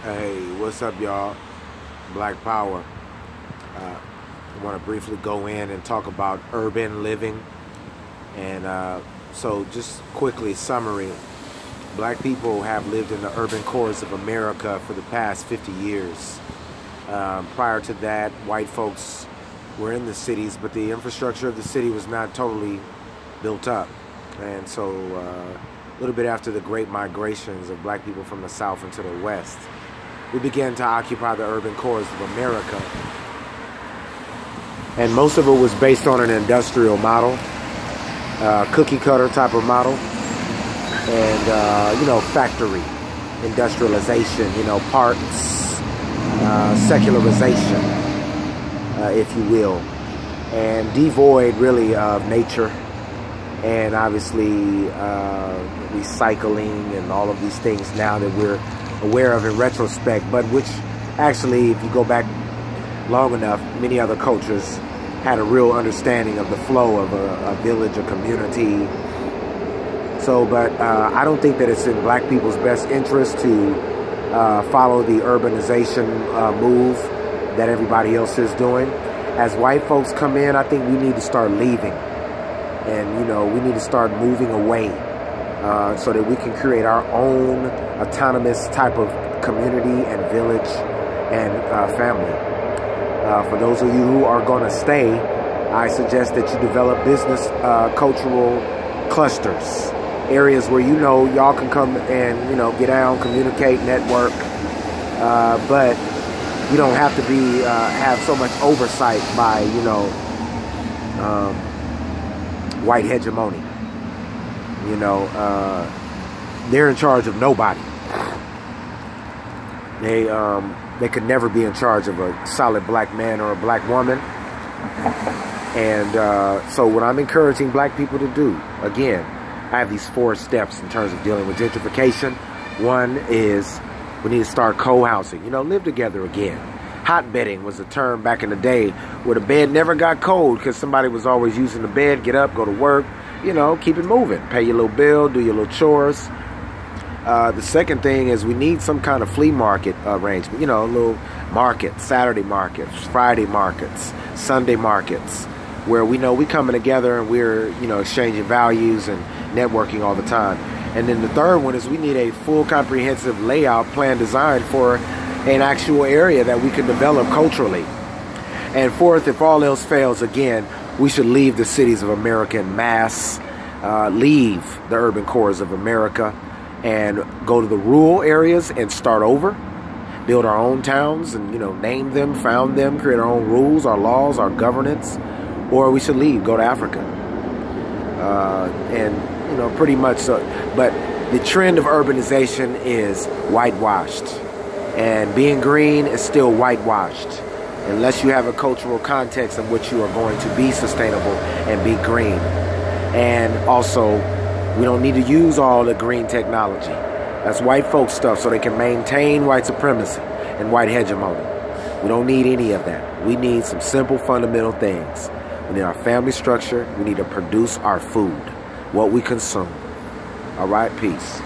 Hey, what's up, y'all? Black Power. I want to briefly go in and talk about urban living. And so just quickly, summary. Black people have lived in the urban cores of America for the past 50 years. Prior to that, white folks were in the cities, but the infrastructure of the city was not totally built up. And so a little bit after the great migrations of black people from the South into the West, we began to occupy the urban cores of America. And most of it was based on an industrial model, cookie cutter type of model, and, factory, industrialization, parts, secularization, if you will, and devoid really of nature and obviously recycling and all of these things now that we're aware of in retrospect, but which actually, if you go back long enough, many other cultures had a real understanding of the flow of a village, a community. So, but I don't think that it's in black people's best interest to follow the urbanization move that everybody else is doing. As white folks come in, I think we need to start leaving. And, we need to start moving away so that we can create our own autonomous type of community and village and family. For those of you who are going to stay, I suggest that you develop business cultural clusters, areas where y'all can come and get down, communicate, network, but you don't have to be have so much oversight by white hegemony. They're in charge of nobody. They could never be in charge of a solid black man or a black woman. And so what I'm encouraging black people to do, again, I have these 4 steps in terms of dealing with gentrification. One is we need to start co-housing, live together again. Hotbedding was a term back in the day where the bed never got cold because somebody was always using the bed, get up, go to work, keep it moving, pay your little bill, do your little chores. The second thing is we need some kind of flea market arrangement, a little market, Saturday markets, Friday markets, Sunday markets, where we coming together and we're, exchanging values and networking all the time. And then the third one is we need a full comprehensive layout plan designed for an actual area that we can develop culturally. And fourth, if all else fails, again, we should leave the cities of America en masse, leave the urban cores of America, and go to the rural areas and start over, build our own towns and, name them, found them, create our own rules, our laws, our governance, or we should leave, go to Africa. Pretty much so. But the trend of urbanization is whitewashed, and being green is still whitewashed unless you have a cultural context in which you are going to be sustainable and be green. And also, we don't need to use all the green technology. That's white folks stuff so they can maintain white supremacy and white hegemony. We don't need any of that. We need some simple fundamental things. We need our family structure. We need to produce our food, what we consume. All right, peace.